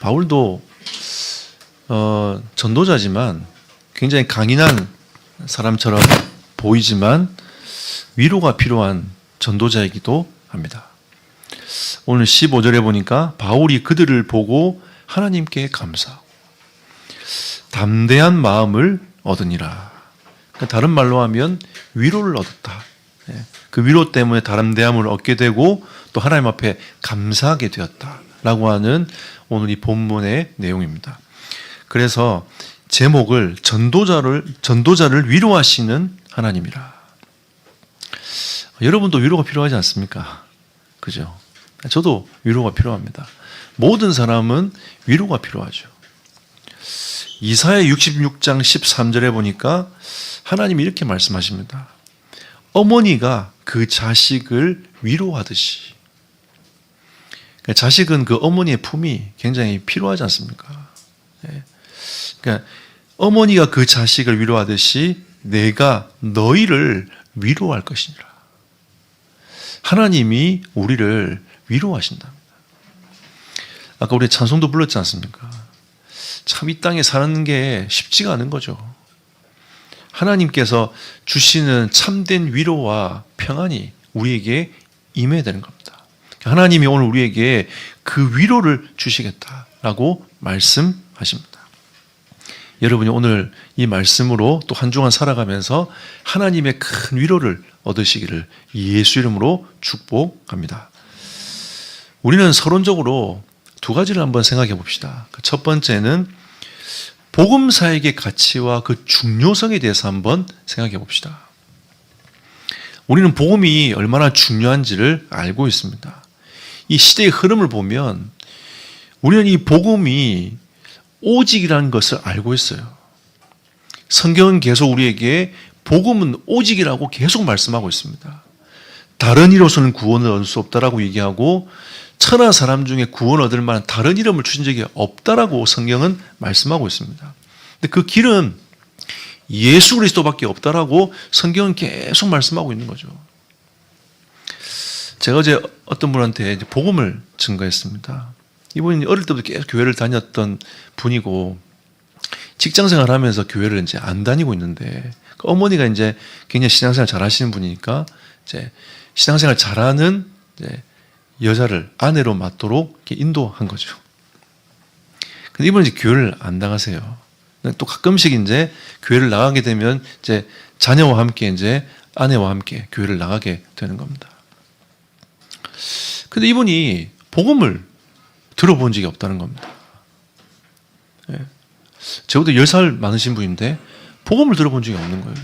바울도 전도자지만 굉장히 강인한 사람처럼 보이지만 위로가 필요한 전도자이기도 합니다. 오늘 15절에 보니까 바울이 그들을 보고 하나님께 감사하고 담대한 마음을 얻으니라. 다른 말로 하면 위로를 얻었다. 그 위로 때문에 담대함을 얻게 되고 또 하나님 앞에 감사하게 되었다라고 하는 오늘 이 본문의 내용입니다. 그래서 제목을 전도자를 위로하시는 하나님이라. 여러분도 위로가 필요하지 않습니까? 그죠? 저도 위로가 필요합니다. 모든 사람은 위로가 필요하죠. 이사야 66장 13절에 보니까 하나님이 이렇게 말씀하십니다. 어머니가 그 자식을 위로하듯이. 자식은 그 어머니의 품이 굉장히 필요하지 않습니까? 그러니까 어머니가 그 자식을 위로하듯이 내가 너희를 위로할 것이니라. 하나님이 우리를 위로하신답니다. 아까 우리 찬송도 불렀지 않습니까? 참 이 땅에 사는 게 쉽지가 않은 거죠. 하나님께서 주시는 참된 위로와 평안이 우리에게 임해야 되는 겁니다. 하나님이 오늘 우리에게 그 위로를 주시겠다라고 말씀하십니다. 여러분이 오늘 이 말씀으로 또 한 주간 살아가면서 하나님의 큰 위로를 얻으시기를 예수 이름으로 축복합니다. 우리는 서론적으로 두 가지를 한번 생각해 봅시다. 첫 번째는 복음사역의 가치와 그 중요성에 대해서 한번 생각해 봅시다. 우리는 복음이 얼마나 중요한지를 알고 있습니다. 이 시대의 흐름을 보면 우리는 이 복음이 오직이라는 것을 알고 있어요. 성경은 계속 우리에게 복음은 오직이라고 계속 말씀하고 있습니다. 다른 이로서는 구원을 얻을 수 없다라고 얘기하고 천하 사람 중에 구원 얻을 만한 다른 이름을 주신 적이 없다라고 성경은 말씀하고 있습니다. 근데 그 길은 예수 그리스도밖에 없다라고 성경은 계속 말씀하고 있는 거죠. 제가 어제 어떤 분한테 복음을 증거했습니다. 이분이 어릴 때부터 계속 교회를 다녔던 분이고 직장생활 하면서 교회를 이제 안 다니고 있는데 그 어머니가 이제 굉장히 신앙생활 잘 하시는 분이니까 이제 신앙생활 잘하는 이제 여자를 아내로 맡도록 이렇게 인도한 거죠. 근데 이분은 이제 교회를 안 나가세요. 또 가끔씩 이제 교회를 나가게 되면 이제 자녀와 함께 이제 아내와 함께 교회를 나가게 되는 겁니다. 근데 이분이 복음을 들어본 적이 없다는 겁니다. 저보다 10살 많으신 분인데 복음을 들어본 적이 없는 거예요.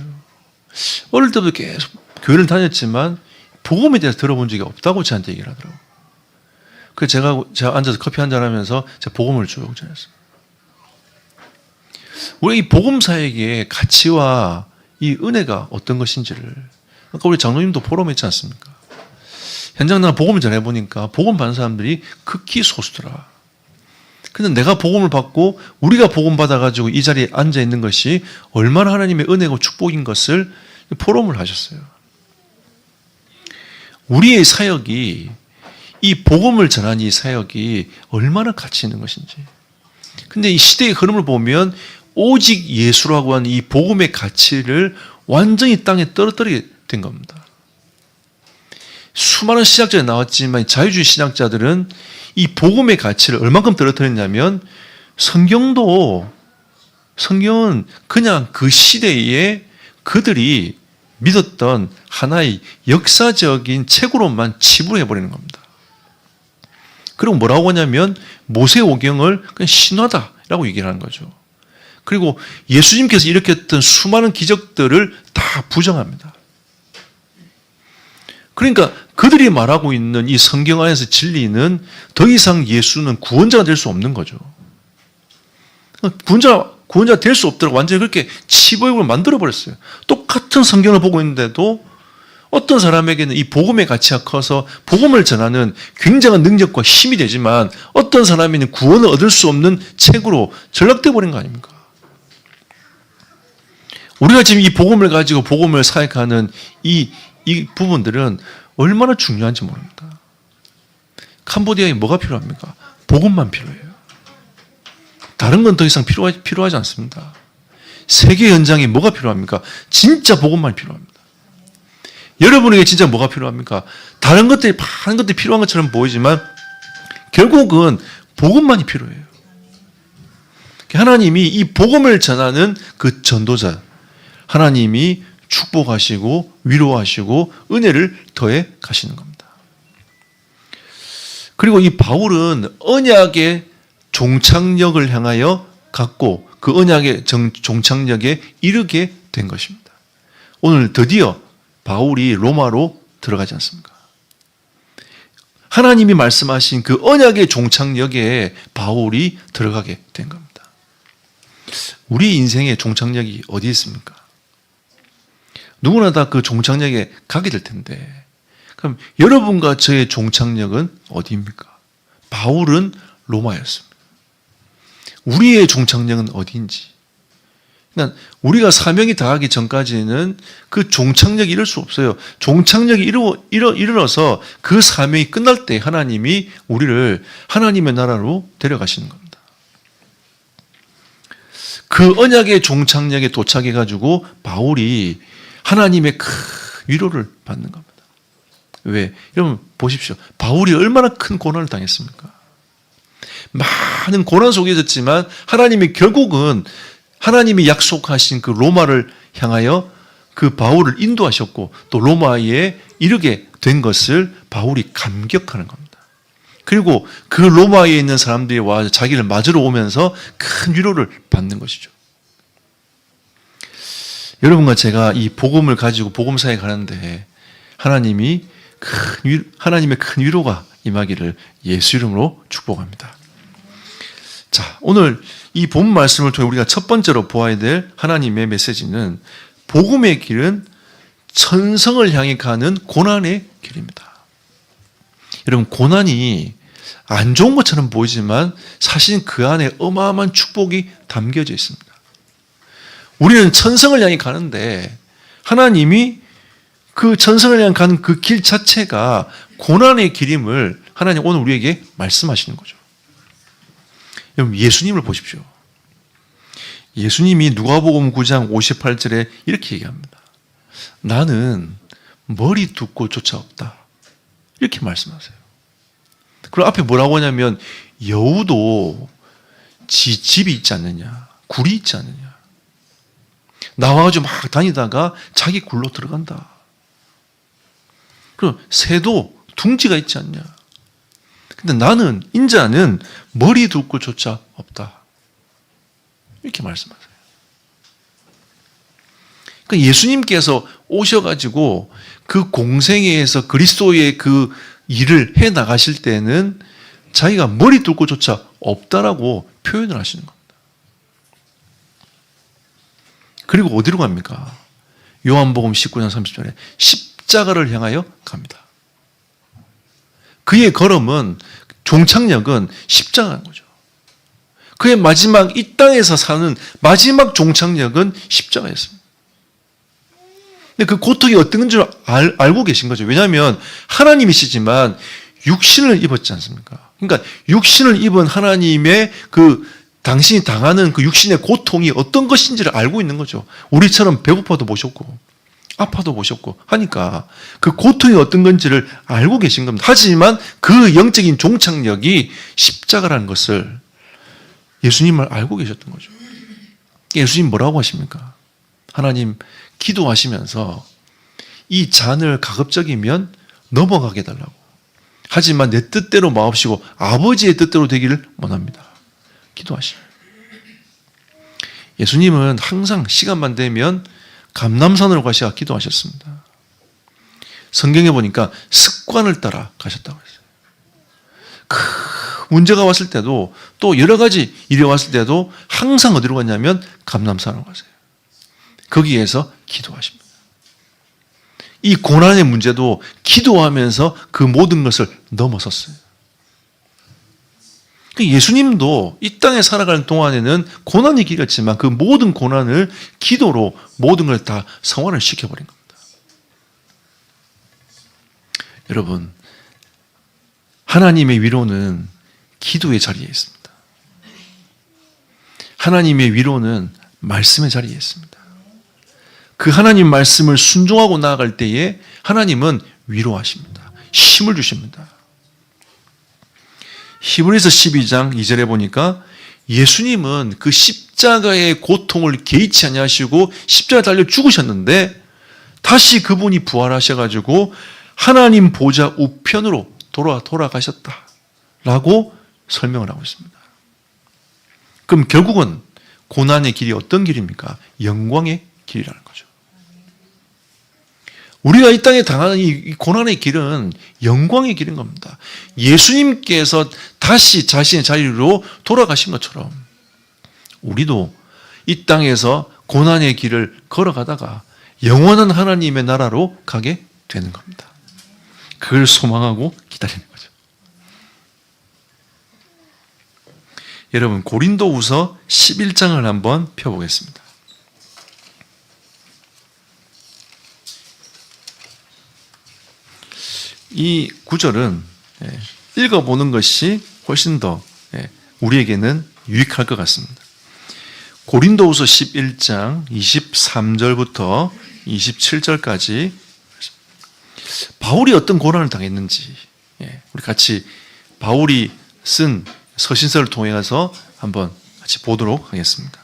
어릴 때부터 계속 교회를 다녔지만 복음에 대해서 들어본 적이 없다고 저한테 얘기를 하더라고요. 그래서 제가 앉아서 커피 한잔 하면서 제가 복음을 쭉 전했어요. 우리 이 복음 사역의 가치와 이 은혜가 어떤 것인지를 아까 우리 장로님도 포럼에 있지 않습니까? 현장 나가 복음을 전해보니까 복음 받는 사람들이 극히 소수더라. 근데 내가 복음을 받고 우리가 복음 받아가지고 이 자리에 앉아있는 것이 얼마나 하나님의 은혜고 축복인 것을 포럼을 하셨어요. 우리의 사역이 이 복음을 전하는 이 사역이 얼마나 가치 있는 것인지. 근데 이 시대의 흐름을 보면 오직 예수라고 하는 이 복음의 가치를 완전히 땅에 떨어뜨리게 된 겁니다. 수많은 신학자가 나왔지만 자유주의 신학자들은 이 복음의 가치를 얼만큼 떨어뜨렸냐면 성경은 그냥 그 시대에 그들이 믿었던 하나의 역사적인 책으로만 치부해버리는 겁니다. 그리고 뭐라고 하냐면 모세오경을 그냥 신화다라고 얘기를 하는 거죠. 그리고 예수님께서 일으켰던 수많은 기적들을 다 부정합니다. 그러니까 그들이 말하고 있는 이 성경 안에서 진리는 더 이상 예수는 구원자가 될 수 없는 거죠. 구원자 될 수 없도록 완전히 그렇게 치부욕을 만들어버렸어요. 똑같은 성경을 보고 있는데도 어떤 사람에게는 이 복음의 가치가 커서 복음을 전하는 굉장한 능력과 힘이 되지만 어떤 사람에게는 구원을 얻을 수 없는 책으로 전락되어 버린 거 아닙니까? 우리가 지금 이 복음을 가지고 복음을 사역하는 이 부분들은 얼마나 중요한지 모릅니다. 캄보디아에 뭐가 필요합니까? 복음만 필요해요. 다른 건 더 이상 필요하지 않습니다. 세계 현장에 뭐가 필요합니까? 진짜 복음만이 필요합니다. 여러분에게 진짜 뭐가 필요합니까? 다른 것들이 많은 것들이 필요한 것처럼 보이지만 결국은 복음만이 필요해요. 하나님이 이 복음을 전하는 그 전도자, 하나님이 축복하시고 위로하시고 은혜를 더해 가시는 겁니다. 그리고 이 바울은 언약의 종착역을 향하여 갔고 그 언약의 종착역에 이르게 된 것입니다. 오늘 드디어 바울이 로마로 들어가지 않습니까? 하나님이 말씀하신 그 언약의 종착역에 바울이 들어가게 된 겁니다. 우리 인생의 종착역이 어디 있습니까? 누구나 다 그 종착역에 가게 될 텐데 그럼 여러분과 저의 종착역은 어디입니까? 바울은 로마였습니다. 우리의 종착역은 어디인지. 그러니까 우리가 사명이 다하기 전까지는 그 종착역에 이를 수 없어요. 종착역에 이르러서 그 사명이 끝날 때 하나님이 우리를 하나님의 나라로 데려가시는 겁니다. 그 언약의 종착역에 도착해가지고 바울이 하나님의 큰 위로를 받는 겁니다. 왜? 여러분 보십시오. 바울이 얼마나 큰 고난을 당했습니까? 많은 고난 속에 있었지만 하나님이 결국은 하나님이 약속하신 그 로마를 향하여 그 바울을 인도하셨고 또 로마에 이르게 된 것을 바울이 감격하는 겁니다. 그리고 그 로마에 있는 사람들이 와 자기를 맞으러 오면서 큰 위로를 받는 것이죠. 여러분과 제가 이 복음을 가지고 복음사에 가는데 하나님의 큰 위로가 임하기를 예수 이름으로 축복합니다. 자, 오늘 이 본 말씀을 통해 우리가 첫 번째로 보아야 될 하나님의 메시지는 복음의 길은 천성을 향해 가는 고난의 길입니다. 여러분 고난이 안 좋은 것처럼 보이지만 사실 그 안에 어마어마한 축복이 담겨져 있습니다. 우리는 천성을 향해 가는데 하나님이 그 천성을 향해 가는 그 길 자체가 고난의 길임을 하나님 오늘 우리에게 말씀하시는 거죠. 여러분 예수님을 보십시오. 예수님이 누가복음 9장 58절에 이렇게 얘기합니다. 나는 머리 두 꼴조차 없다. 이렇게 말씀하세요. 그리고 앞에 뭐라고 하냐면 여우도 지 집이 있지 않느냐, 굴이 있지 않느냐. 나와가지고 막 다니다가 자기 굴로 들어간다. 그리고 새도 둥지가 있지 않냐. 근데 나는 인자는 머리 두 꼴조차 없다. 이렇게 말씀하세요. 그러니까 예수님께서 오셔가지고 그 공생애에서 그리스도의 그 일을 해 나가실 때는 자기가 머리 둘 곳조차 없다라고 표현을 하시는 겁니다. 그리고 어디로 갑니까? 요한복음 19장 30절에 십자가를 향하여 갑니다. 그의 걸음은 종착역은 십자가인 거죠. 그의 마지막 이 땅에서 사는 마지막 종착역은 십자가였습니다. 근데 그 고통이 어떤 줄 알고 계신 거죠. 왜냐하면 하나님이시지만 육신을 입었지 않습니까? 그러니까 육신을 입은 하나님의 그 당신이 당하는 그 육신의 고통이 어떤 것인지를 알고 있는 거죠. 우리처럼 배고파도 보셨고 아파도 보셨고 하니까 그 고통이 어떤 건지를 알고 계신 겁니다. 하지만 그 영적인 종착역이 십자가라는 것을 예수님을 알고 계셨던 거죠. 예수님 뭐라고 하십니까? 하나님 기도하시면서 이 잔을 가급적이면 넘어가게 해달라고. 하지만 내 뜻대로 마옵시고 아버지의 뜻대로 되기를 원합니다. 기도하시면. 예수님은 항상 시간만 되면 감람산으로 가셔야 기도하셨습니다. 성경에 보니까 습관을 따라 가셨다고 했어요. 문제가 왔을 때도 또 여러 가지 일이 왔을 때도 항상 어디로 갔냐면 감람산으로 가세요. 거기에서 기도하십니다. 이 고난의 문제도 기도하면서 그 모든 것을 넘어섰어요. 예수님도 이 땅에 살아가는 동안에는 고난이 길었지만 그 모든 고난을 기도로 모든 걸 다 성화를 시켜버린 겁니다. 여러분, 하나님의 위로는 기도의 자리에 있습니다. 하나님의 위로는 말씀의 자리에 있습니다. 그 하나님 말씀을 순종하고 나아갈 때에 하나님은 위로하십니다. 힘을 주십니다. 히브리서 12장 2절에 보니까 예수님은 그 십자가의 고통을 개의치 아니하시고 십자가에 달려 죽으셨는데 다시 그분이 부활하셔가지고 하나님 보좌 우편으로 돌아가셨다라고 설명을 하고 있습니다. 그럼 결국은 고난의 길이 어떤 길입니까? 영광의 길이라는 거죠. 우리가 이 땅에 당하는 이 고난의 길은 영광의 길인 겁니다. 예수님께서 다시 자신의 자리로 돌아가신 것처럼 우리도 이 땅에서 고난의 길을 걸어가다가 영원한 하나님의 나라로 가게 되는 겁니다. 그걸 소망하고 기다리는 거죠. 여러분, 고린도후서 11장을 한번 펴보겠습니다. 이 구절은 읽어보는 것이 훨씬 더 우리에게는 유익할 것 같습니다. 고린도후서 11장 23절부터 27절까지 바울이 어떤 고난을 당했는지 우리 같이 바울이 쓴 서신서를 통해서 한번 같이 보도록 하겠습니다.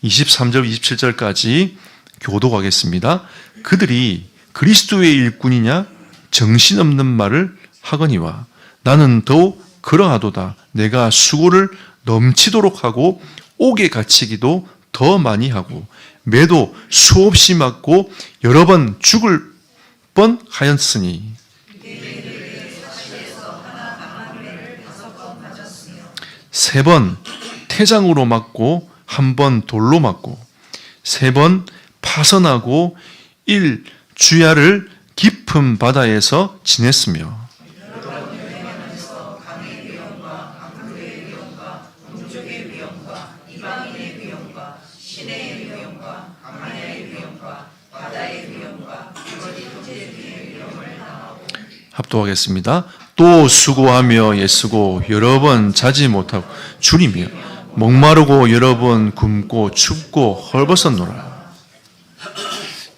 23절 27절까지 교독하겠습니다. 그들이 그리스도의 일꾼이냐 정신없는 말을 하거니와 나는 더욱 그러하도다. 내가 수고를 넘치도록 하고 옥에 갇히기도 더 많이 하고 매도 수없이 맞고 여러 번 죽을 뻔하였으니 세 번 태장으로 맞고 한 번 돌로 맞고 세 번 파선하고 일 주야를 깊은 바다에서 지냈으며 합독하겠습니다. 또 수고하며 애쓰고 여러 번 자지 못하고 줄이며 목마르고 여러 번 굶고 춥고 헐벗었노라.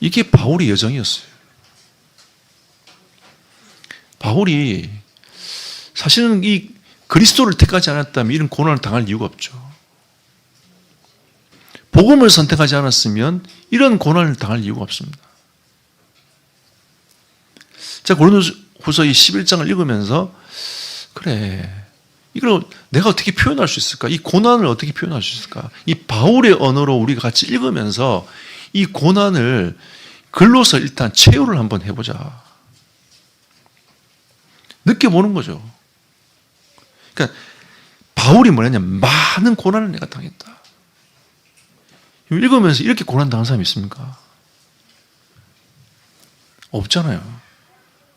이게 바울의 여정이었어요. 바울이 사실은 이 그리스도를 택하지 않았다면 이런 고난을 당할 이유가 없죠. 복음을 선택하지 않았으면 이런 고난을 당할 이유가 없습니다. 자, 고린도후서 이 11장을 읽으면서 그래, 이걸 내가 어떻게 표현할 수 있을까? 이 고난을 어떻게 표현할 수 있을까? 이 바울의 언어로 우리가 같이 읽으면서 이 고난을 글로서 일단 체유를 한번 해보자. 느껴보는 거죠. 그러니까 바울이 뭐냐면 많은 고난을 내가 당했다. 읽으면서 이렇게 고난 당한 사람이 있습니까? 없잖아요.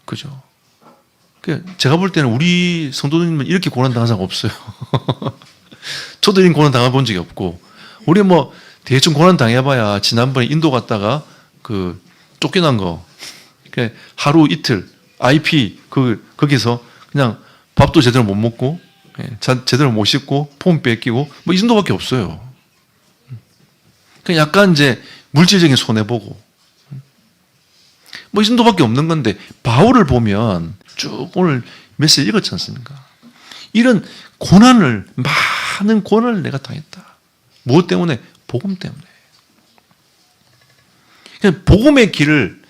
그죠? 제가 볼 때는 우리 성도님은 이렇게 고난 당한 사람 없어요. 저도 이런 고난 당해본 적이 없고, 우리 뭐 대충 고난 당해봐야 지난번에 인도 갔다가 그 쫓겨난 거, 하루 이틀 IP 거기서 그냥 밥도 제대로 못 먹고 제대로 못 씻고 폰 뺏기고 뭐 이 정도밖에 없어요. 그냥 약간 이제 물질적인 손해 보고 뭐 이 정도밖에 없는 건데 바울을 보면 쭉 오늘 메시지 읽었지 않습니까? 이런 고난을 많은 고난을 내가 당했다. 무엇 때문에? 복음 때문에. 그냥 복음의 길을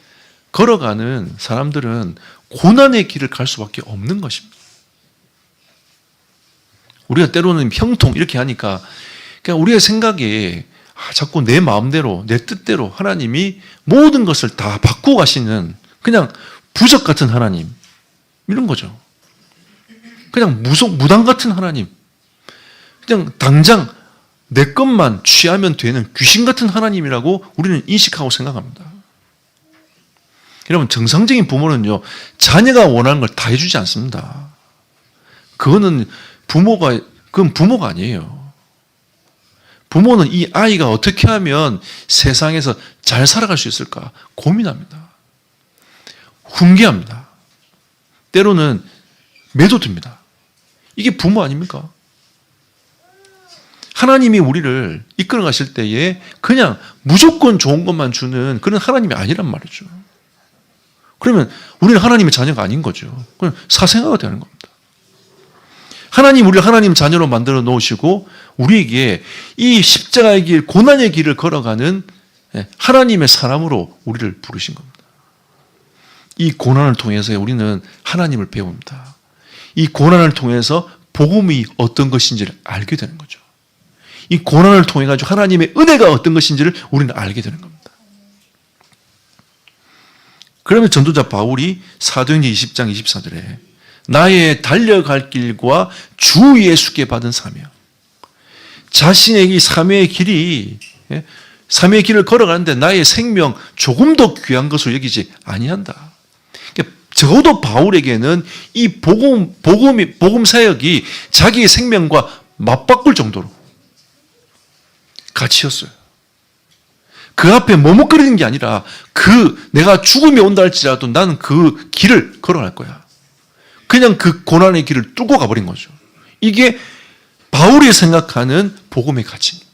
걸어가는 사람들은 고난의 길을 갈 수밖에 없는 것입니다. 우리가 때로는 형통 이렇게 하니까 그냥 우리의 생각에 자꾸 내 마음대로 내 뜻대로 하나님이 모든 것을 다 바꾸고 가시는 그냥 부적 같은 하나님 이런 거죠. 그냥 무당 같은 하나님, 그냥 당장 내 것만 취하면 되는 귀신 같은 하나님이라고 우리는 인식하고 생각합니다. 여러분, 정상적인 부모는요, 자녀가 원하는 걸 다 해주지 않습니다. 그건 부모가 아니에요. 부모는 이 아이가 어떻게 하면 세상에서 잘 살아갈 수 있을까 고민합니다. 훈계합니다. 때로는 매도됩니다. 이게 부모 아닙니까? 하나님이 우리를 이끌어 가실 때에 그냥 무조건 좋은 것만 주는 그런 하나님이 아니란 말이죠. 그러면 우리는 하나님의 자녀가 아닌 거죠. 그냥 사생아가 되는 겁니다. 하나님 우리를 하나님 자녀로 만들어 놓으시고 우리에게 이 십자가의 길, 고난의 길을 걸어가는 하나님의 사람으로 우리를 부르신 겁니다. 이 고난을 통해서 우리는 하나님을 배웁니다. 이 고난을 통해서 복음이 어떤 것인지를 알게 되는 거죠. 이 고난을 통해 가지고 하나님의 은혜가 어떤 것인지를 우리는 알게 되는 겁니다. 그러면 전도자 바울이 사도행전 20장 24절에 나의 달려갈 길과 주 예수께 받은 사명, 자신의 이 사명의 길이 사명의 길을 걸어가는데 나의 생명 조금 더 귀한 것으로 여기지 아니한다. 그러니까 적어도 바울에게는 이 복음 사역이 자기의 생명과 맞바꿀 정도로 가치였어요. 그 앞에 머뭇거리는 게 아니라 내가 죽음이 온다 할지라도 나는 그 길을 걸어갈 거야. 그냥 그 고난의 길을 뚫고 가버린 거죠. 이게 바울이 생각하는 복음의 가치입니다.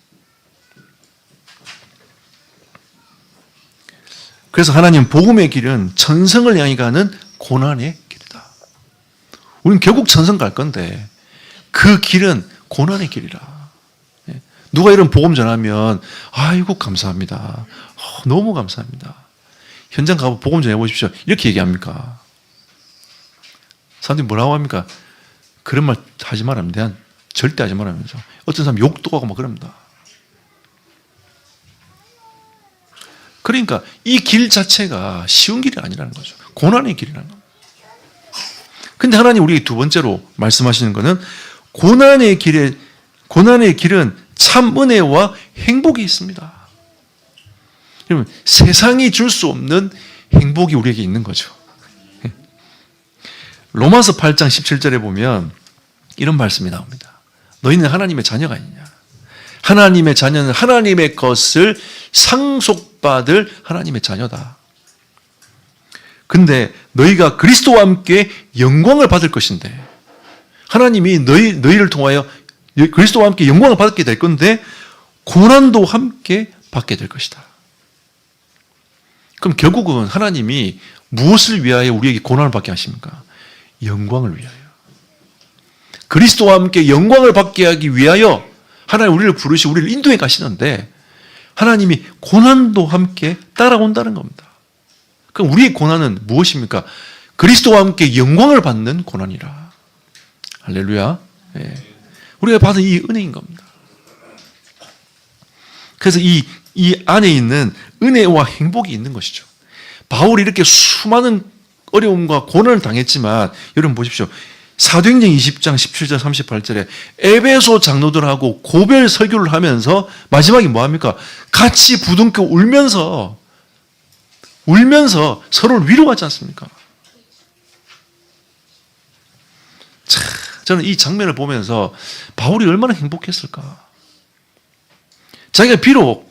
그래서 하나님 복음의 길은 천성을 향해 가는 고난의 길이다. 우리는 결국 천성 갈 건데 그 길은 고난의 길이라. 누가 이런 복음 전하면 아이고 감사합니다. 너무 감사합니다. 현장 가서 복음 전해 보십시오. 이렇게 얘기합니까? 사람들이 뭐라고 합니까? 그런 말 하지 말랍니다. 절대 하지 말라면서. 어떤 사람 욕도 하고 막 그럽니다. 그러니까 이 길 자체가 쉬운 길이 아니라는 거죠. 고난의 길이라는 겁니다. 근데 하나님 우리에게 두 번째로 말씀하시는 것은 고난의 길은 참 은혜와 행복이 있습니다. 그러면 세상이 줄 수 없는 행복이 우리에게 있는 거죠. 로마서 8장 17절에 보면 이런 말씀이 나옵니다. 너희는 하나님의 자녀가 아니냐. 하나님의 자녀는 하나님의 것을 상속받을 하나님의 자녀다. 근데 너희가 그리스도와 함께 영광을 받을 것인데 하나님이 너희를 통하여 그리스도와 함께 영광을 받게 될 건데 고난도 함께 받게 될 것이다. 그럼 결국은 하나님이 무엇을 위하여 우리에게 고난을 받게 하십니까? 영광을 위하여. 그리스도와 함께 영광을 받게 하기 위하여 하나님 우리를 부르시고 우리를 인도해 가시는데 하나님이 고난도 함께 따라온다는 겁니다. 그럼 우리의 고난은 무엇입니까? 그리스도와 함께 영광을 받는 고난이라. 할렐루야. 네. 우리가 받은 이 은혜인 겁니다. 그래서 이 안에 있는 은혜와 행복이 있는 것이죠. 바울이 이렇게 수많은 어려움과 고난을 당했지만 여러분 보십시오. 사도행전 20장 17절 38절에 에베소 장로들하고 고별 설교를 하면서 마지막에 뭐합니까? 같이 부둥켜 울면서 서로를 위로하지 않습니까? 참, 저는 이 장면을 보면서 바울이 얼마나 행복했을까? 자기가 비록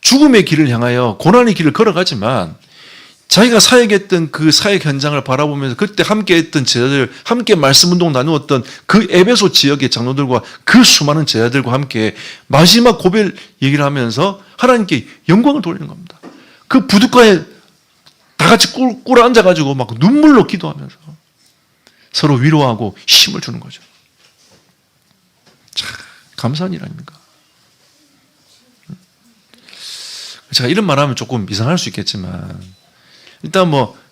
죽음의 길을 향하여 고난의 길을 걸어가지만 자기가 사역했던 그 사역 현장을 바라보면서 그때 함께 했던 제자들, 함께 말씀 운동 나누었던 그 에베소 지역의 장로들과 그 수많은 제자들과 함께 마지막 고별 얘기를 하면서 하나님께 영광을 돌리는 겁니다. 그 부둣가에 다 같이 꿇어 앉아가지고 막 눈물로 기도하면서 서로 위로하고 힘을 주는 거죠. 참 감사한 일 아닙니까? 제가 이런 말하면 조금 이상할 수 있겠지만 일단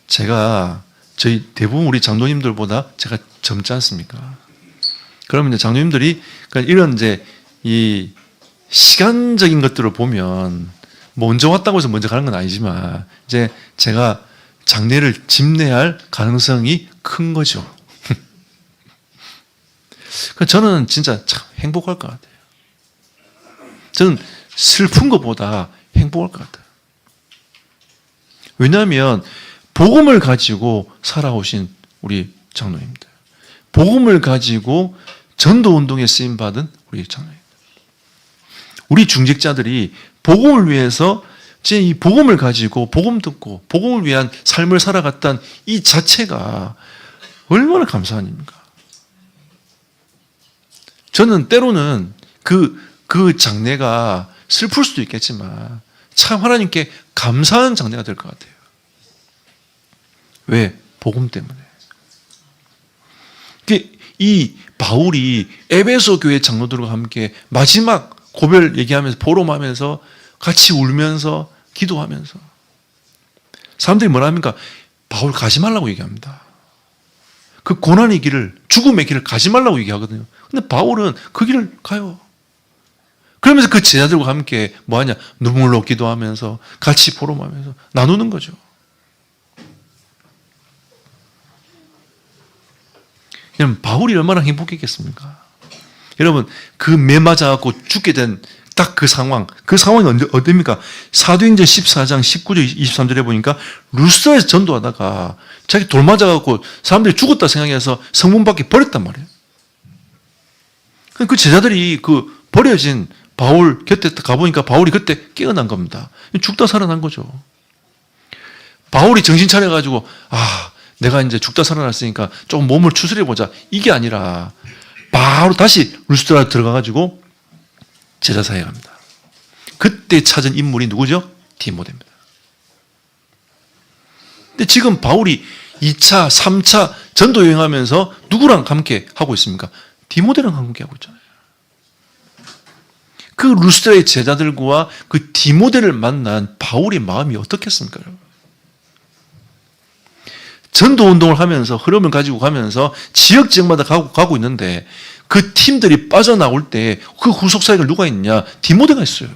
제가 저희 대부분 우리 장로님들보다 제가 젊지 않습니까? 그러면 이제 장로님들이 이런 이제 이 시간적인 것들을 보면 먼저 왔다고 해서 먼저 가는 건 아니지만 이제 제가 장례를 집례할 가능성이 큰 거죠. 저는 진짜 참 행복할 것 같아요. 저는 슬픈 것보다 행복할 것 같아요. 왜냐하면 복음을 가지고 살아오신 우리 장로님들, 복음을 가지고 전도운동에 쓰임받은 우리 장로님들, 우리 중직자들이 복음을 위해서 이 복음을 가지고 복음 듣고 복음을 위한 삶을 살아갔던 이 자체가 얼마나 감사한 일입니까? 저는 때로는 그 그 장례가 슬플 수도 있겠지만 참 하나님께 감사한 장례가 될 것 같아요. 왜? 복음 때문에. 이 바울이 에베소 교회 장로들과 함께 마지막 고별 얘기하면서 포럼하면서 같이 울면서 기도하면서 사람들이 뭐라 합니까? 바울 가지 말라고 얘기합니다. 그 고난의 길을, 죽음의 길을 가지 말라고 얘기하거든요. 근데 바울은 그 길을 가요. 그러면서 그 제자들과 함께 뭐하냐? 눈물로 기도하면서 같이 포럼하면서 나누는 거죠. 여러분, 바울이 얼마나 행복했겠습니까? 여러분, 그 매 맞아갖고 죽게 된 딱 그 상황이 어디입니까? 사도행전 14장 19절 23절에 보니까 루스드라에서 전도하다가 자기 돌 맞아갖고 사람들이 죽었다 생각해서 성문 밖에 버렸단 말이에요. 그 제자들이 그 버려진 바울 곁에 가보니까 바울이 그때 깨어난 겁니다. 죽다 살아난 거죠. 바울이 정신 차려가지고 내가 이제 죽다 살아났으니까 조금 몸을 추스려보자. 이게 아니라 바로 다시 루스드라로 들어가가지고 제자 사역에 갑니다. 그때 찾은 인물이 누구죠? 디모데입니다. 근데 지금 바울이 2차, 3차 전도 여행하면서 누구랑 함께 하고 있습니까? 디모데랑 함께 하고 있잖아요. 그 루스드라의 제자들과 그 디모데를 만난 바울의 마음이 어떻겠습니까? 전도 운동을 하면서 흐름을 가지고 가면서 지역마다 가고 있는데 그 팀들이 빠져나올 때 그 후속사역을 누가 있냐? 디모데가 있어요.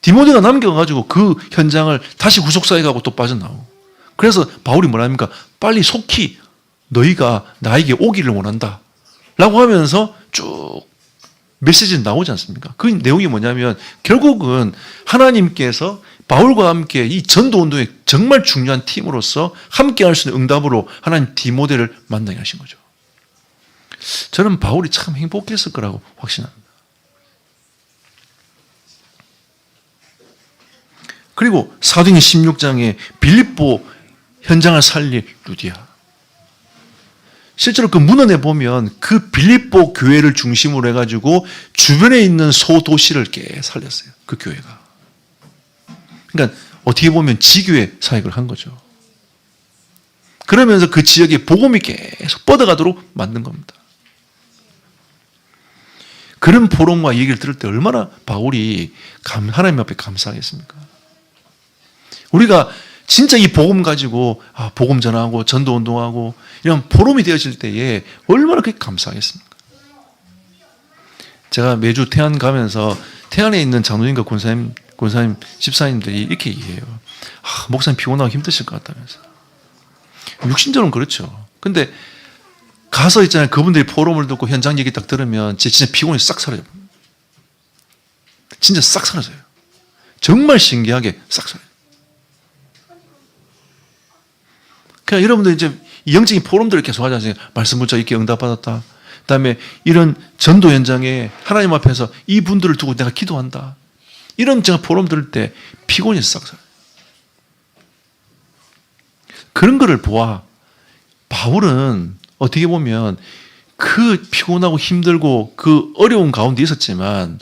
디모데가 남겨가지고 그 현장을 다시 후속사역하고 또 빠져나오고. 그래서 바울이 뭐라 합니까? 빨리 속히 너희가 나에게 오기를 원한다 라고 하면서 쭉 메시지는 나오지 않습니까? 그 내용이 뭐냐면 결국은 하나님께서 바울과 함께 이 전도운동에 정말 중요한 팀으로서 함께 할 수 있는 응답으로 하나님 디모데를 만나게 하신 거죠. 저는 바울이 참 행복했을 거라고 확신합니다. 그리고 사도행전 16장에 빌립보 현장을 살릴 루디아. 실제로 그 문헌에 보면 그 빌립보 교회를 중심으로 해가지고 주변에 있는 소도시를 꽤 살렸어요. 그 교회가. 그러니까 어떻게 보면 지교회 사역을 한 거죠. 그러면서 그 지역에 복음이 계속 뻗어가도록 만든 겁니다. 그런 포럼과 얘기를 들을 때 얼마나 바울이 하나님 앞에 감사하겠습니까? 우리가 진짜 이 복음 가지고 복음 전하고 전도 운동하고 이런 포럼이 되어질 때에 얼마나 그렇게 감사하겠습니까? 제가 매주 태안 가면서 태안에 있는 장로님과 권사님, 집사님들이 이렇게 얘기해요. 목사님 피곤하고 힘드실 것 같다면서. 육신적으로는 그렇죠. 근데 가서 있잖아요. 그분들이 포럼을 듣고 현장 얘기 딱 들으면 진짜 피곤이 싹 사라져요. 진짜 싹 사라져요. 정말 신기하게 싹 사라져요. 그냥 여러분들 이제 영적인 포럼들을 계속 하지 않습니까? 말씀 붙자 이렇게 응답받았다. 그 다음에 이런 전도 현장에 하나님 앞에서 이 분들을 두고 내가 기도한다. 이런 제가 포럼 들을 때 피곤이 싹 사라져요. 그런 거를 보아 바울은 어떻게 보면 그 피곤하고 힘들고 그 어려운 가운데 있었지만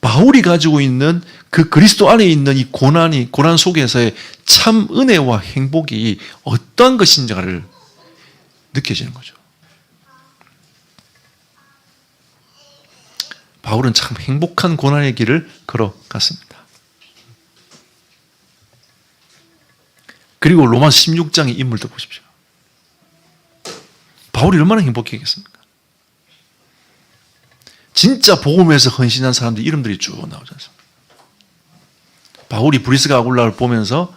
바울이 가지고 있는 그 그리스도 안에 있는 이 고난 속에서의 참 은혜와 행복이 어떠한 것인지를 느껴지는 거죠. 바울은 참 행복한 고난의 길을 걸어갔습니다. 그리고 로마서 16장의 인물도 보십시오. 바울이 얼마나 행복했겠습니까? 진짜 복음에서 헌신한 사람들 이름들이 쭉 나오지 않습니까? 바울이 브리스가 아굴라를 보면서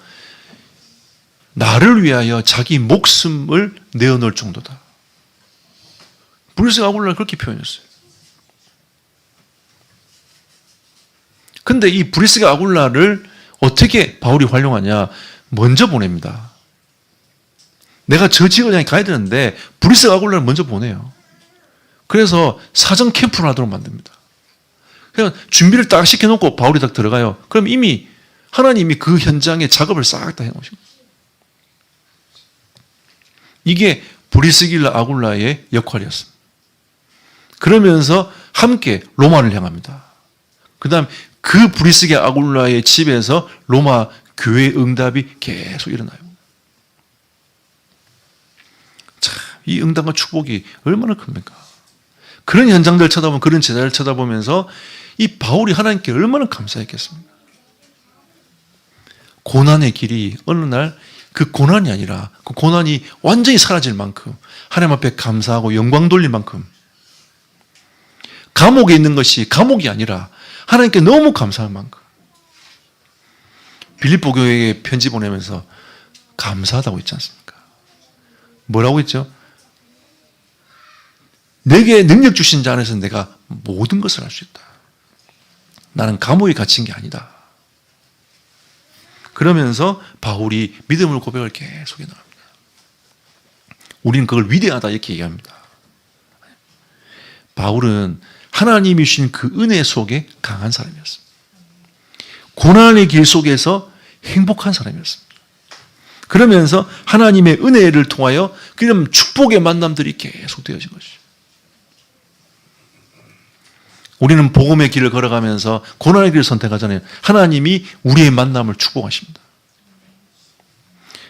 나를 위하여 자기 목숨을 내어놓을 정도다. 브리스가 아굴라를 그렇게 표현했어요. 근데 이 브리스가 아굴라를 어떻게 바울이 활용하냐? 먼저 보냅니다. 내가 저 지역을 향해 가야 되는데 브리스가 아굴라를 먼저 보내요. 그래서 사전 캠프를 하도록 만듭니다. 그냥 준비를 딱 시켜놓고 바울이 딱 들어가요. 그럼 이미 하나님이 그 현장에 작업을 싹 다 해놓으신 거예요. 이게 브리스길라 아굴라의 역할이었습니다. 그러면서 함께 로마를 향합니다. 그 다음 그 브리스게 아굴라의 집에서 로마 교회 응답이 계속 일어나요. 참, 이 응답과 축복이 얼마나 큽니까? 그런 현장들을 쳐다보면, 그런 제자를 쳐다보면서 이 바울이 하나님께 얼마나 감사했겠습니까? 고난의 길이 어느 날 그 고난이 아니라 그 고난이 완전히 사라질 만큼 하나님 앞에 감사하고 영광 돌릴 만큼 감옥에 있는 것이 감옥이 아니라 하나님께 너무 감사할 만큼 빌립보 교회에 편지 보내면서 감사하다고 했지 않습니까? 뭐라고 했죠? 내게 능력 주신 자 안에서 내가 모든 것을 할 수 있다. 나는 감옥에 갇힌 게 아니다. 그러면서 바울이 믿음을 고백을 계속 해나갑니다. 우리는 그걸 위대하다 이렇게 얘기합니다. 바울은 하나님이 주신 그 은혜 속에 강한 사람이었습니다. 고난의 길 속에서 행복한 사람이었습니다. 그러면서 하나님의 은혜를 통하여 그런 축복의 만남들이 계속 되어진 것이죠. 우리는 복음의 길을 걸어가면서 고난의 길을 선택하잖아요. 하나님이 우리의 만남을 축복하십니다.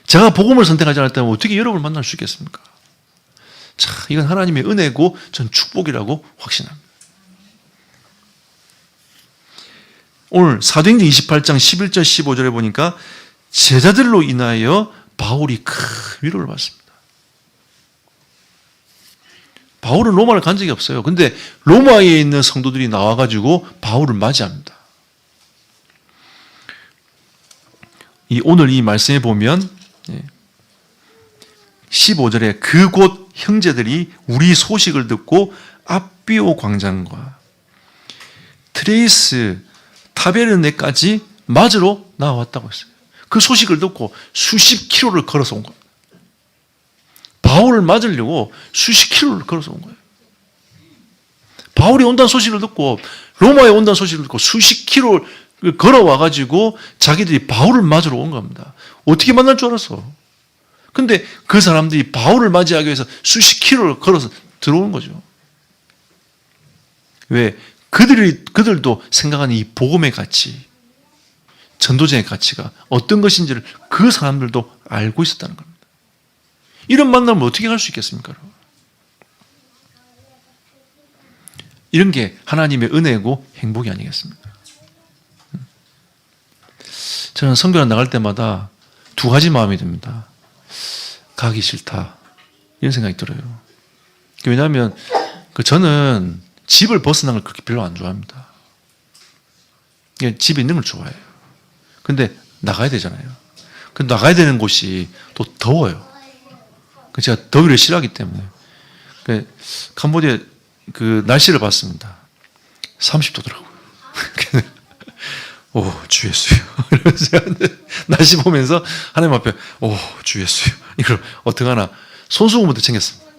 제가 복음을 선택하지 않았다면 어떻게 여러분을 만날 수 있겠습니까? 자, 이건 하나님의 은혜고 전 축복이라고 확신합니다. 오늘 사도행전 28장 11절 15절에 보니까 제자들로 인하여 바울이 큰 위로를 받습니다. 바울은 로마를 간 적이 없어요. 근데 로마에 있는 성도들이 나와가지고 바울을 맞이합니다. 오늘 이 말씀에 보면 15절에 그곳 형제들이 우리 소식을 듣고 앞비오 광장과 트레이스 타베르네까지 맞으러 나왔다고 했어요. 그 소식을 듣고 수십 킬로를 걸어서 온 겁니다. 바울을 맞으려고 수십 킬로를 걸어서 온 거예요. 바울이 온다는 소식을 듣고 로마에 온다는 소식을 듣고 수십 킬로를 걸어와가지고 자기들이 바울을 맞으러 온 겁니다. 어떻게 만날 줄 알았어? 근데 그 사람들이 바울을 맞이하기 위해서 수십 킬로를 걸어서 들어오는 거죠. 왜? 그들도 생각하는 이 복음의 가치, 전도자의 가치가 어떤 것인지를 그 사람들도 알고 있었다는 겁니다. 이런 만남을 어떻게 할 수 있겠습니까? 이런 게 하나님의 은혜고 행복이 아니겠습니까? 저는 선교를 나갈 때마다 두 가지 마음이 듭니다. 가기 싫다 이런 생각이 들어요. 왜냐하면 저는 집을 벗어난 걸 그렇게 별로 안 좋아합니다. 집에 있는 걸 좋아해요. 근데 나가야 되잖아요. 근데 나가야 되는 곳이 또 더워요. 제가 더위를 싫어하기 때문에. 캄보디아 그 날씨를 봤습니다. 30도더라고요. 오, 주 예수요. 이러면서 날씨 보면서 하나님 앞에, 오, 주 예수요. 이걸 어떡하나. 손수건부터 챙겼습니다.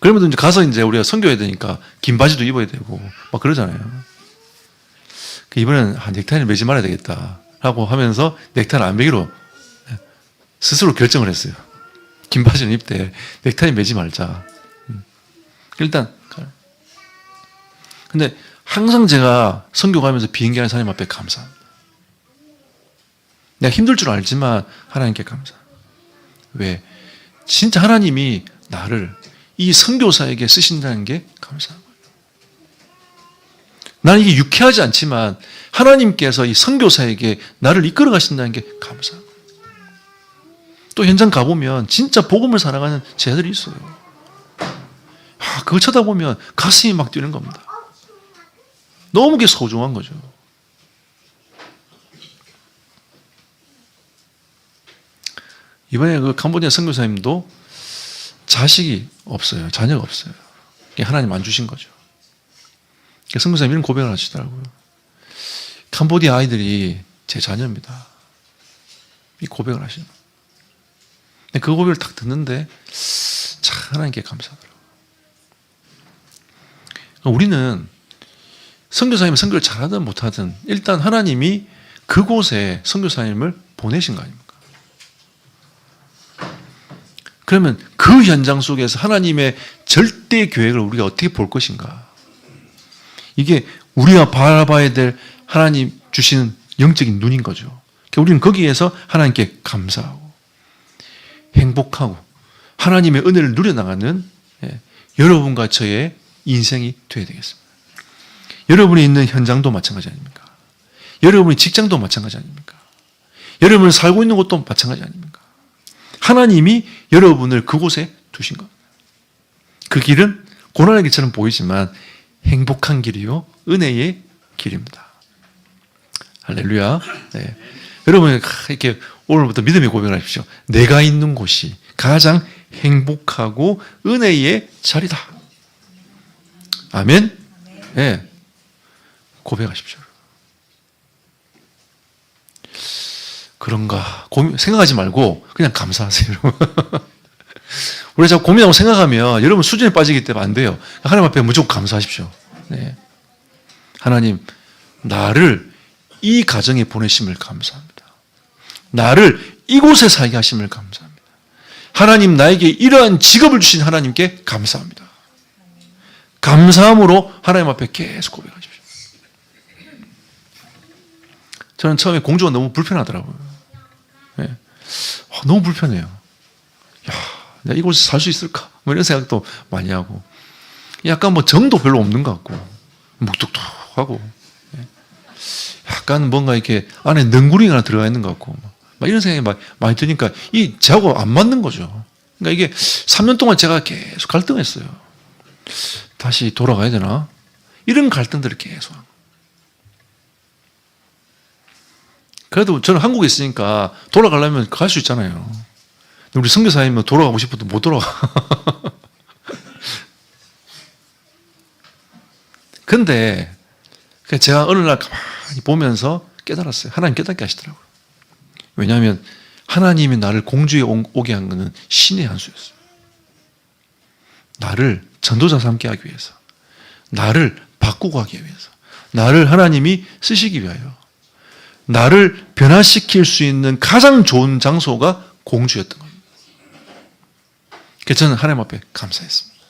그러면 이제 가서 이제 우리가 선교해야 되니까 긴 바지도 입어야 되고 막 그러잖아요. 이번에는 넥타이를 매지 말아야 되겠다 라고 하면서 넥타이를 안 매기로 스스로 결정을 했어요. 긴 바지는 입되 넥타이 매지 말자. 일단 근데 항상 제가 선교 가면서 비행기 안에서 하나님 앞에 감사합니다. 내가 힘들 줄 알지만 하나님께 감사합니다. 왜? 진짜 하나님이 나를 이 선교사에게 쓰신다는 게 감사한 거예요. 나는 이게 유쾌하지 않지만 하나님께서 이 선교사에게 나를 이끌어 가신다는 게 감사한 거예요. 또 현장 가보면 진짜 복음을 살아가는 제자들이 있어요. 그거 쳐다보면 가슴이 막 뛰는 겁니다. 너무 그게 소중한 거죠. 이번에 그 캄보디아 선교사님도 자식이 없어요. 자녀가 없어요. 하나님 안 주신 거죠. 선교사님 이런 고백을 하시더라고요. 캄보디아 아이들이 제 자녀입니다. 이 고백을 하시는 거예요. 그 고백을 딱 듣는데 참 하나님께 감사하더라고요. 우리는 선교사님이 선교를 잘하든 못하든 일단 하나님이 그곳에 선교사님을 보내신 거 아닙니까? 그러면 그 현장 속에서 하나님의 절대 계획을 우리가 어떻게 볼 것인가? 이게 우리가 바라봐야 될 하나님 주시는 영적인 눈인 거죠. 그러니까 우리는 거기에서 하나님께 감사하고 행복하고 하나님의 은혜를 누려나가는 여러분과 저의 인생이 되어야 되겠습니다. 여러분이 있는 현장도 마찬가지 아닙니까? 여러분의 직장도 마찬가지 아닙니까? 여러분이 살고 있는 곳도 마찬가지 아닙니까? 하나님이 여러분을 그곳에 두신 겁니다. 그 길은 고난의 길처럼 보이지만 행복한 길이요 은혜의 길입니다. 할렐루야. 네. 여러분 이렇게 오늘부터 믿음의 고백을 하십시오. 내가 있는 곳이 가장 행복하고 은혜의 자리다. 아멘. 네. 고백하십시오. 그런가 생각하지 말고 그냥 감사하세요. 우리 자꾸 고민하고 생각하면 여러분 수준에 빠지기 때문에 안 돼요. 하나님 앞에 무조건 감사하십시오. 네. 하나님 나를 이 가정에 보내심을 감사합니다. 나를 이곳에 살게 하심을 감사합니다. 하나님 나에게 이러한 직업을 주신 하나님께 감사합니다. 감사함으로 하나님 앞에 계속 고백하십시오. 저는 처음에 공주가 너무 불편하더라고요. 네. 너무 불편해요. 야, 내가 이곳에 살 수 있을까? 뭐 이런 생각도 많이 하고, 약간 뭐 정도 별로 없는 것 같고, 묵뚝뚝하고, 약간 뭔가 이렇게 안에 능구리가 하나 들어가 있는 것 같고, 막 이런 생각이 많이 드니까 이 저하고 안 맞는 거죠. 그러니까 이게 3년 동안 제가 계속 갈등했어요. 다시 돌아가야 되나? 이런 갈등들을 계속 하고. 그래도 저는 한국에 있으니까 돌아가려면 갈 수 있잖아요. 우리 선교사님은 돌아가고 싶어도 못 돌아가. 근데 제가 어느 날 가만히 보면서 깨달았어요. 하나님 깨닫게 하시더라고요. 왜냐하면 하나님이 나를 공주에 오게 한 것은 신의 한 수였어요. 나를 전도자 삼게 하기 위해서, 나를 바꾸고 하기 위해서, 나를 하나님이 쓰시기 위하여, 나를 변화시킬 수 있는 가장 좋은 장소가 공주였던 겁니다. 그래서 저는 하나님 앞에 감사했습니다.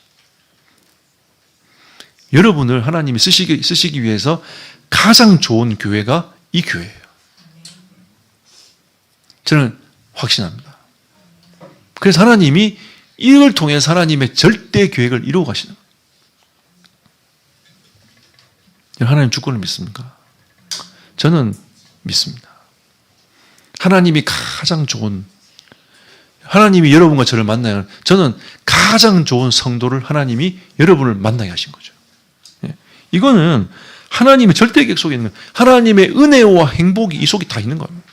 여러분을 하나님이 쓰시기 위해서 가장 좋은 교회가 이 교회예요. 저는 확신합니다. 그래서 하나님이 이걸 통해서 하나님의 절대 계획을 이루어 가시는 거예요. 하나님 주권을 믿습니까? 저는 믿습니다. 하나님이 가장 좋은, 하나님이 여러분과 저를 만나야, 저는 가장 좋은 성도를 하나님이 여러분을 만나게 하신 거죠. 이거는 하나님의 절대 계획 속에 있는, 하나님의 은혜와 행복이 이 속에 다 있는 겁니다.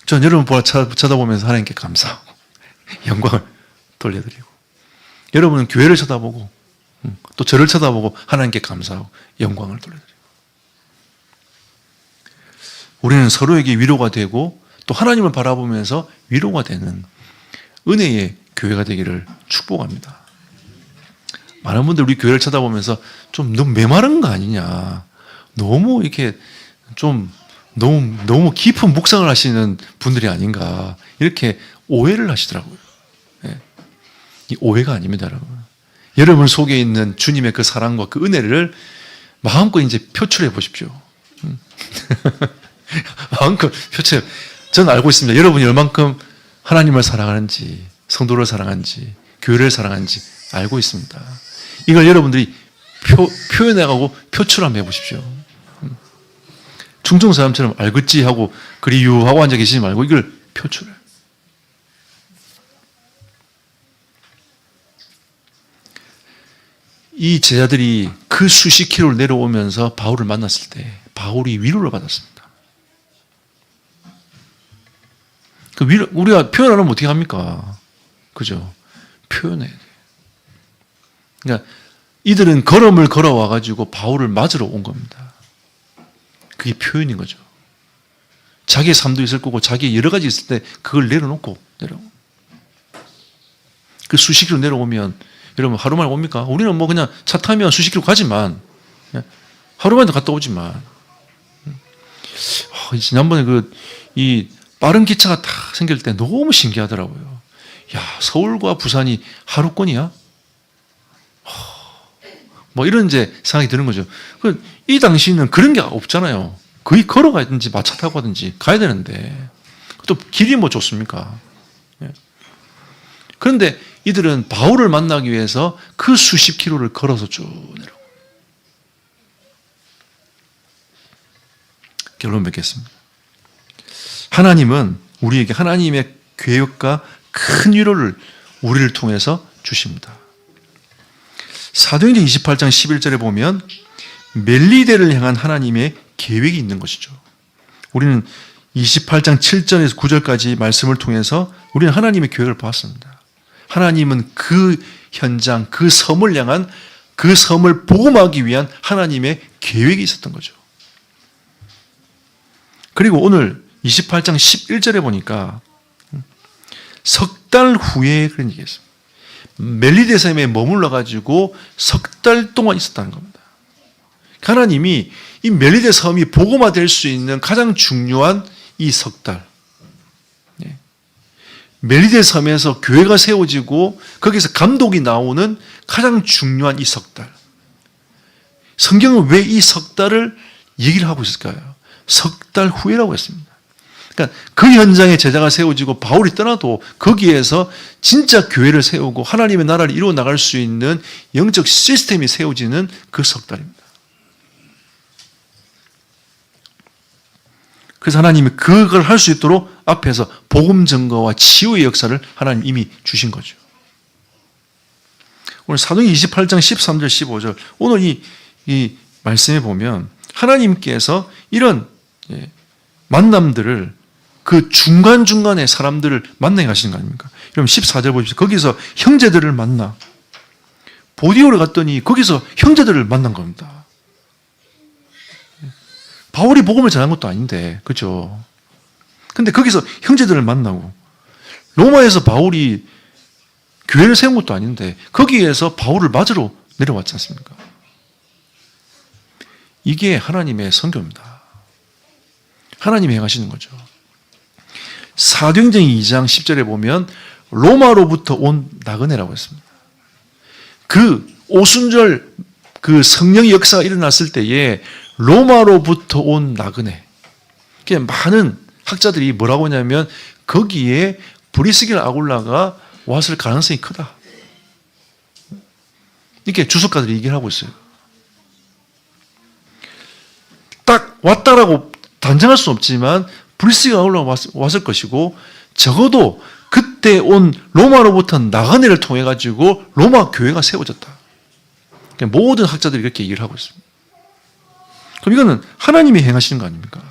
저는 여러분 쳐다보면서 하나님께 감사하고 영광을 돌려드리고, 여러분은 교회를 쳐다보고 또 저를 쳐다보고 하나님께 감사하고 영광을 돌려드리고, 우리는 서로에게 위로가 되고 또 하나님을 바라보면서 위로가 되는 은혜의 교회가 되기를 축복합니다. 많은 분들 우리 교회를 쳐다보면서 좀 너무 메마른 거 아니냐, 너무 이렇게 좀 너무 깊은 묵상을 하시는 분들이 아닌가, 이렇게 오해를 하시더라고요. 네. 이 오해가 아닙니다, 여러분. 여러분 속에 있는 주님의 그 사랑과 그 은혜를 마음껏 이제 표출해 보십시오. 마음껏 표출. 저는 알고 있습니다. 여러분이 얼만큼 하나님을 사랑하는지, 성도를 사랑하는지, 교회를 사랑하는지 알고 있습니다. 이걸 여러분들이 표현해가고 표출 한번 해보십시오. 충청 사람처럼 알겠지 하고 그리 유하고 앉아 계시지 말고 이걸 표출해. 이 제자들이 그 수십 킬로를 내려오면서 바울을 만났을 때 바울이 위로를 받았습니다. 그 위로, 우리가 표현 안 하면 어떻게 합니까? 그죠? 표현해야 돼요. 그러니까 이들은 걸음을 걸어와가지고 바울을 맞으러 온 겁니다. 그게 표현인 거죠. 자기의 삶도 있을 거고 자기의 여러 가지 있을 때 그걸 내려놓고 내려오고. 그 수십 킬로 내려오면 여러분 하루 만에 옵니까? 우리는 뭐 그냥 차 타면 수십 킬로 가지만 하루 만에 갔다 오지만 지난번에 이 빠른 기차가 딱 생길 때 너무 신기하더라고요. 야, 서울과 부산이 하루권이야? 뭐 이런 이제 생각이 드는 거죠. 이 당시에는 그런 게 없잖아요. 거의 걸어가든지 마차 타고 가든지 가야 되는데 또 길이 뭐 좋습니까? 그런데 이들은 바울을 만나기 위해서 그 수십 킬로를 걸어서 쭉 내려오고. 결론 맺겠습니다. 하나님은 우리에게 하나님의 계획과 큰 위로를 우리를 통해서 주십니다. 사도행전 28장 11절에 보면 멜리데를 향한 하나님의 계획이 있는 것이죠. 우리는 28장 7절에서 9절까지 말씀을 통해서 우리는 하나님의 계획을 보았습니다. 하나님은 그 현장, 그 섬을 향한, 그 섬을 복음하기 위한 하나님의 계획이 있었던 거죠. 그리고 오늘 28장 11절에 보니까 석 달 후에 그런 얘기가 있습니다. 멜리데 섬에 머물러 가지고 석 달 동안 있었다는 겁니다. 하나님이 이 멜리데 섬이 복음화될 수 있는 가장 중요한 이 석 달, 멜리데 섬에서 교회가 세워지고 거기서 감독이 나오는 가장 중요한 이 석 달, 성경은 왜 이 석 달을 얘기를 하고 있을까요? 석 달 후에라고 했습니다. 그러니까 그 현장에 제자가 세워지고 바울이 떠나도 거기에서 진짜 교회를 세우고 하나님의 나라를 이루어 나갈 수 있는 영적 시스템이 세워지는 그 석 달입니다. 그래서 하나님이 그걸 할 수 있도록 앞에서 복음 증거와 치유의 역사를 하나님 이미 주신 거죠. 오늘 사도행전 28장 13절 15절 오늘 이 말씀에 보면 하나님께서 이런 만남들을 그 중간중간에 사람들을 만나게 하시는 거 아닙니까? 그럼 14절 보십시오. 거기서 형제들을 만나. 보디오를 갔더니 거기서 형제들을 만난 겁니다. 바울이 복음을 전한 것도 아닌데, 그죠? 근데 거기서 형제들을 만나고, 로마에서 바울이 교회를 세운 것도 아닌데, 거기에서 바울을 맞으러 내려왔지 않습니까? 이게 하나님의 선교입니다. 하나님이 행하시는 거죠. 사도행전 2장 10절에 보면 로마로부터 온 나그네라고 했습니다. 그 오순절 그 성령의 역사가 일어났을 때에 로마로부터 온 나그네. 많은 학자들이 뭐라고 하냐면 거기에 브리스길라 아굴라가 왔을 가능성이 크다. 이렇게 주석가들이 얘기를 하고 있어요. 딱 왔다라고 단정할 수는 없지만 브리스길라 아굴라가 왔을 것이고 적어도 그때 온 로마로부터 나그네를 통해 가지고 로마 교회가 세워졌다. 모든 학자들이 이렇게 얘기를 하고 있습니다. 그럼 이거는 하나님이 행하시는 거 아닙니까?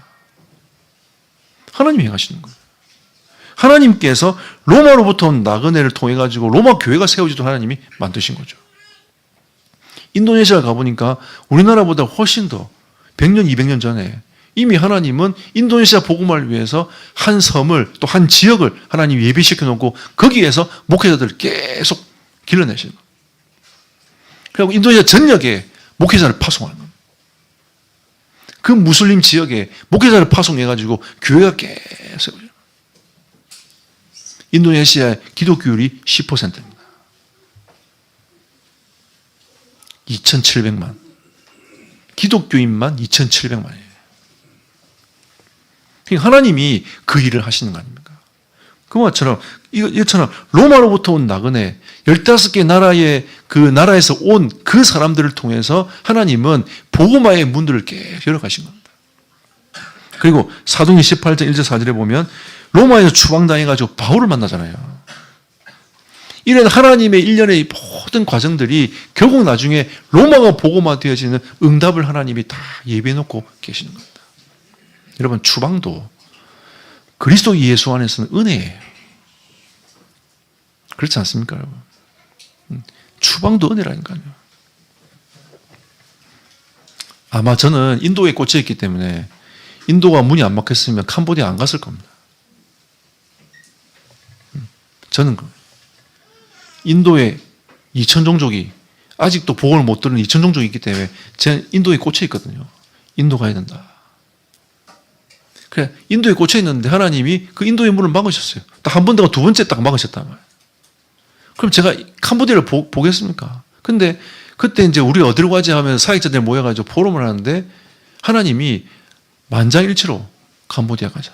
하나님이 행하시는 거예요. 하나님께서 로마로부터 온 나그네를 통해 가지고 로마 교회가 세워지도록 하나님이 만드신 거죠. 인도네시아 가보니까 우리나라보다 훨씬 더 100년, 200년 전에 이미 하나님은 인도네시아 복음을 위해서 한 섬을 또 한 지역을 하나님이 예비시켜 놓고 거기에서 목회자들을 계속 길러내시는 거예요. 그리고 인도네시아 전역에 목회자를 파송하는 거예요. 그 무슬림 지역에 목회자를 파송해가지고 교회가 계속 인도네시아의 기독교율이 10%입니다. 2,700만. 기독교인만 2,700만이에요. 하나님이 그 일을 하시는 거 아닙니까? 그것처럼, 이것처럼 로마로부터 온 나그네, 15개 나라의 그 나라에서 온 그 사람들을 통해서 하나님은 복음화의 문들을 계속 열어가신 겁니다. 그리고 사도행전 18장 1절 4절에 보면 로마에서 추방당해가지고 바울을 만나잖아요. 이런 하나님의 일련의 모든 과정들이 결국 나중에 로마가 복음화되어지는 응답을 하나님이 다 예비해놓고 계시는 겁니다. 여러분, 추방도 그리스도 예수 안에서는 은혜예요. 그렇지 않습니까, 여러분? 추방도 은혜라니까요. 아마 저는 인도에 꽂혀있기 때문에 인도가 문이 안 막혔으면 캄보디아 안 갔을 겁니다. 저는 인도에 2,000종족이 아직도 복음을 못 들은 2,000종족이 있기 때문에 제가 인도에 꽂혀있거든요. 인도 가야 된다. 그래, 인도에 꽂혀 있는데 하나님이 그 인도의 문을 막으셨어요. 딱 한 번 더 두 번째 딱 막으셨단 말이에요. 그럼 제가 캄보디아를 보겠습니까? 근데 그때 이제 우리 어디로 가지 하면 사역자들 모여가지고 포럼을 하는데 하나님이 만장일치로 캄보디아 가자.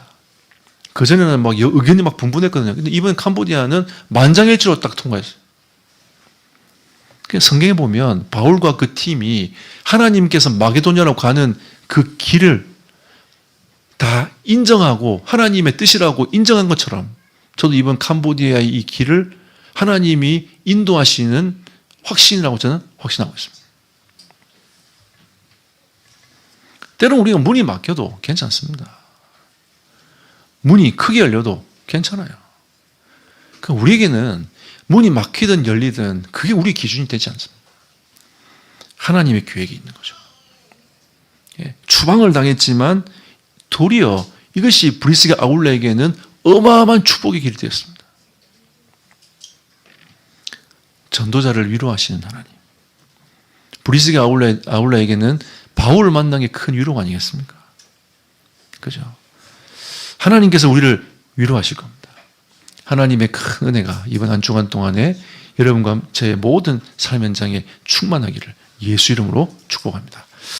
그전에는 막 의견이 막 분분했거든요. 근데 이번 캄보디아는 만장일치로 딱 통과했어요. 성경에 보면 바울과 그 팀이 하나님께서 마게도냐로 가는 그 길을 다 인정하고 하나님의 뜻이라고 인정한 것처럼 저도 이번 캄보디아의 이 길을 하나님이 인도하시는 확신이라고 저는 확신하고 있습니다. 때로는 우리가 문이 막혀도 괜찮습니다. 문이 크게 열려도 괜찮아요. 그러니까 우리에게는 문이 막히든 열리든 그게 우리 기준이 되지 않습니다. 하나님의 계획이 있는 거죠. 추방을 당했지만 도리어 이것이 브리스가 아울라에게는 어마어마한 축복의 길이 되었습니다. 전도자를 위로하시는 하나님. 브리스가 아울라에게는 바울을 만난 게 큰 위로가 아니겠습니까? 그죠? 하나님께서 우리를 위로하실 겁니다. 하나님의 큰 은혜가 이번 한 주간 동안에 여러분과 제 모든 삶 현장에 충만하기를 예수 이름으로 축복합니다.